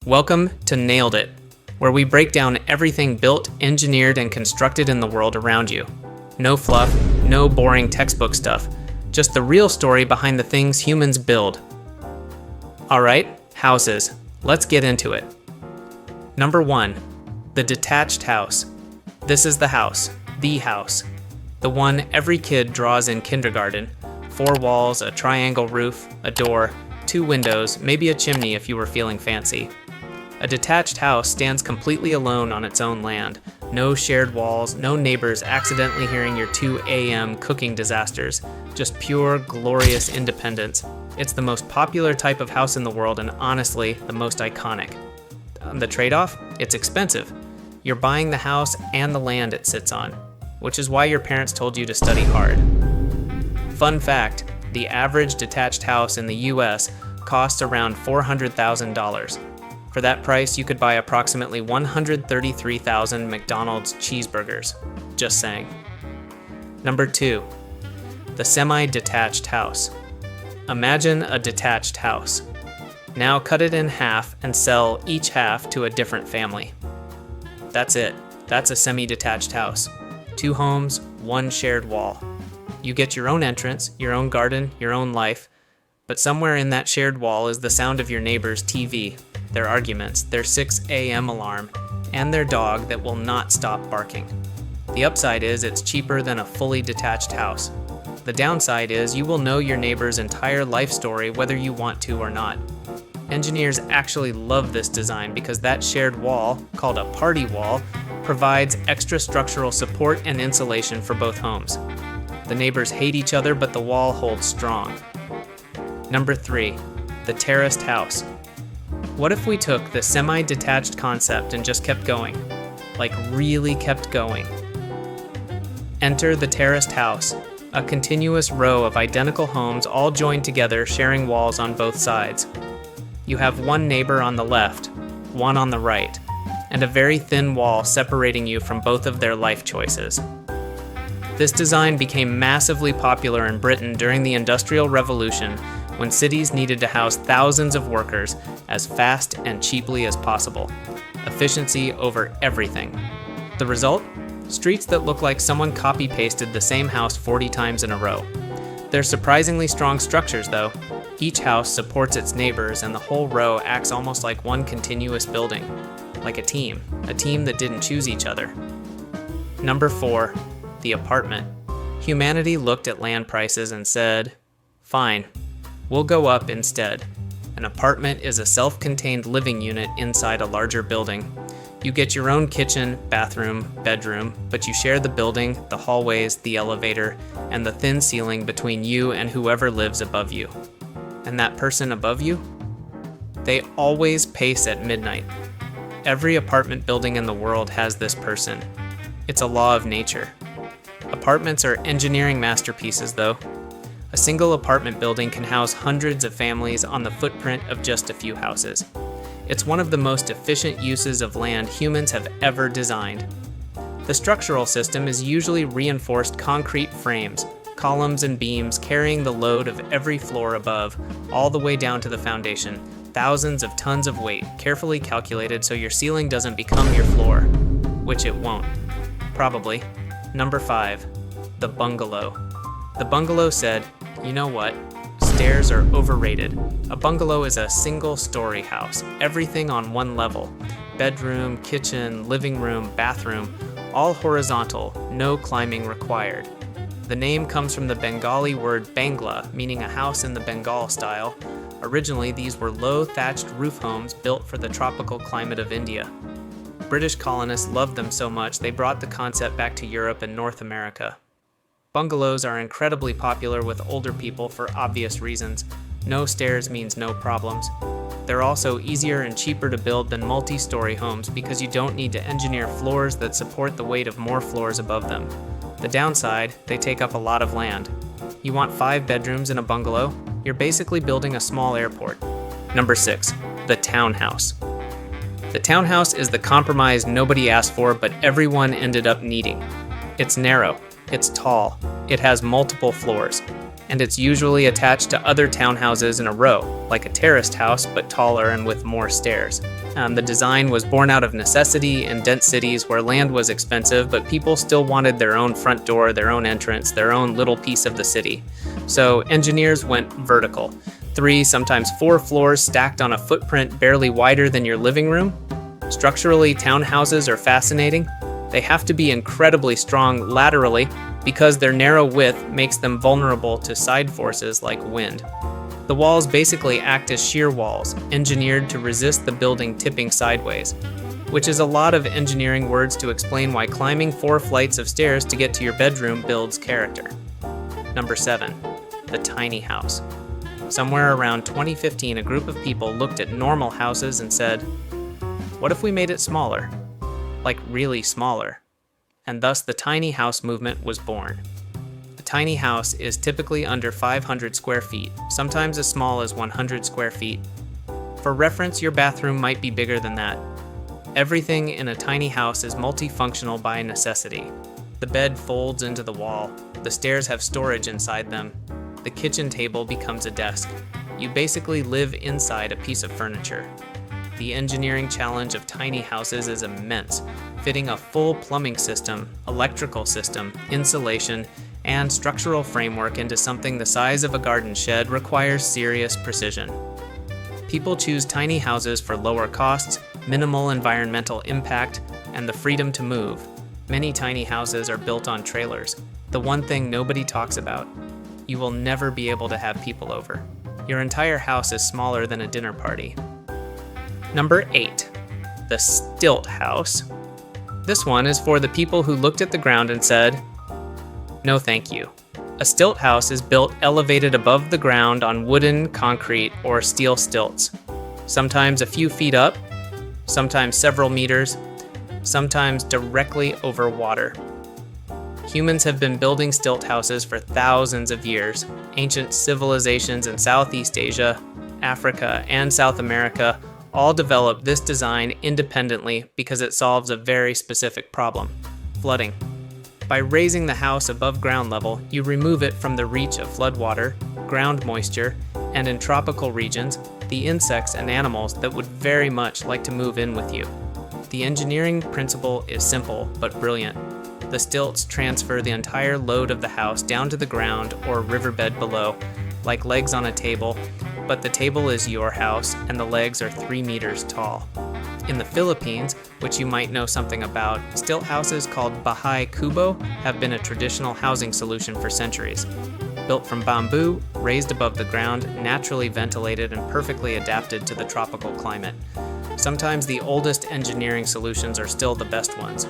Welcome to Nailed It, where we break down everything built, engineered, and constructed in the world around you. No fluff, no boring textbook stuff, just the real story behind the things humans build. Alright, houses. Let's get into it. Number 1. The detached house. This is the house. The one every kid draws in kindergarten. 4 walls, a triangle roof, a door, 2 windows, maybe a chimney if you were feeling fancy. A detached house stands completely alone on its own land. No shared walls, no neighbors accidentally hearing your 2 a.m. cooking disasters. Just pure, glorious independence. It's the most popular type of house in the world and honestly, the most iconic. The trade-off? It's expensive. You're buying the house and the land it sits on, which is why your parents told you to study hard. Fun fact, the average detached house in the US costs around $400,000. For that price, you could buy approximately 133,000 McDonald's cheeseburgers. Just saying. Number 2. The semi-detached house. Imagine a detached house. Now cut it in half and sell each half to a different family. That's it. That's a semi-detached house. 2 homes, 1 shared wall. You get your own entrance, your own garden, your own life, but somewhere in that shared wall is the sound of your neighbor's TV, their arguments, their 6 a.m. alarm, and their dog that will not stop barking. The upside is it's cheaper than a fully detached house. The downside is you will know your neighbor's entire life story whether you want to or not. Engineers actually love this design because that shared wall, called a party wall, provides extra structural support and insulation for both homes. The neighbors hate each other, but the wall holds strong. Number 3. The Terraced House. What if we took the semi-detached concept and just kept going? Like really kept going. Enter the Terraced House, a continuous row of identical homes all joined together sharing walls on both sides. You have 1 neighbor on the left, 1 on the right, and a very thin wall separating you from both of their life choices. This design became massively popular in Britain during the Industrial Revolution when cities needed to house thousands of workers as fast and cheaply as possible. Efficiency over everything. The result? Streets that look like someone copy-pasted the same house 40 times in a row. They're surprisingly strong structures though. Each house supports its neighbors and the whole row acts almost like one continuous building. Like a team that didn't choose each other. Number 4. The apartment. Humanity looked at land prices and said, fine, we'll go up instead. An apartment is a self-contained living unit inside a larger building. You get your own kitchen, bathroom, bedroom, but you share the building, the hallways, the elevator, and the thin ceiling between you and whoever lives above you. And that person above you? They always pace at midnight. Every apartment building in the world has this person. It's a law of nature. Apartments are engineering masterpieces though. A single apartment building can house hundreds of families on the footprint of just a few houses. It's one of the most efficient uses of land humans have ever designed. The structural system is usually reinforced concrete frames, columns and beams carrying the load of every floor above, all the way down to the foundation. Thousands of tons of weight, carefully calculated so your ceiling doesn't become your floor, which it won't. Probably. Number 5. The bungalow. The bungalow said, you know what? Stairs are overrated. A bungalow is a single-story house, everything on 1 level. Bedroom, kitchen, living room, bathroom, all horizontal, no climbing required. The name comes from the Bengali word Bangla, meaning a house in the Bengal style. Originally, these were low thatched roof homes built for the tropical climate of India. British colonists loved them so much they brought the concept back to Europe and North America. Bungalows are incredibly popular with older people for obvious reasons. No stairs means no problems. They're also easier and cheaper to build than multi-story homes because you don't need to engineer floors that support the weight of more floors above them. The downside, they take up a lot of land. You want 5 bedrooms in a bungalow? You're basically building a small airport. Number 6. The Townhouse. The Townhouse is the compromise nobody asked for but everyone ended up needing. It's narrow, it's tall, it has multiple floors, and it's usually attached to other townhouses in a row, like a terraced house but taller and with more stairs. The design was born out of necessity in dense cities where land was expensive, but people still wanted their own front door, their own entrance, their own little piece of the city. So engineers went vertical. 3, sometimes 4 floors stacked on a footprint barely wider than your living room. Structurally, townhouses are fascinating. They have to be incredibly strong laterally because their narrow width makes them vulnerable to side forces like wind. The walls basically act as shear walls, engineered to resist the building tipping sideways, which is a lot of engineering words to explain why climbing 4 flights of stairs to get to your bedroom builds character. Number 7, the tiny house. Somewhere around 2015, a group of people looked at normal houses and said, what if we made it smaller? Like really smaller. And thus the tiny house movement was born. A tiny house is typically under 500 square feet, sometimes as small as 100 square feet. For reference, your bathroom might be bigger than that. Everything in a tiny house is multifunctional by necessity. The bed folds into the wall. The stairs have storage inside them. The kitchen table becomes a desk. You basically live inside a piece of furniture. The engineering challenge of tiny houses is immense. Fitting a full plumbing system, electrical system, insulation, and structural framework into something the size of a garden shed requires serious precision. People choose tiny houses for lower costs, minimal environmental impact, and the freedom to move. Many tiny houses are built on trailers. The one thing nobody talks about. You will never be able to have people over. Your entire house is smaller than a dinner party. Number 8, the Stilt House. This one is for the people who looked at the ground and said, no thank you. A stilt house is built elevated above the ground on wooden, concrete, or steel stilts. Sometimes a few feet up, sometimes several meters, sometimes directly over water. Humans have been building stilt houses for thousands of years. Ancient civilizations in Southeast Asia, Africa, and South America all developed this design independently because it solves a very specific problem: flooding. By raising the house above ground level, you remove it from the reach of floodwater, ground moisture, and in tropical regions, the insects and animals that would very much like to move in with you. The engineering principle is simple but brilliant. The stilts transfer the entire load of the house down to the ground or riverbed below, like legs on a table, but the table is your house and the legs are 3 meters tall. In the Philippines, which you might know something about, stilt houses called bahay kubo have been a traditional housing solution for centuries. Built from bamboo, raised above the ground, naturally ventilated and perfectly adapted to the tropical climate. Sometimes the oldest engineering solutions are still the best ones.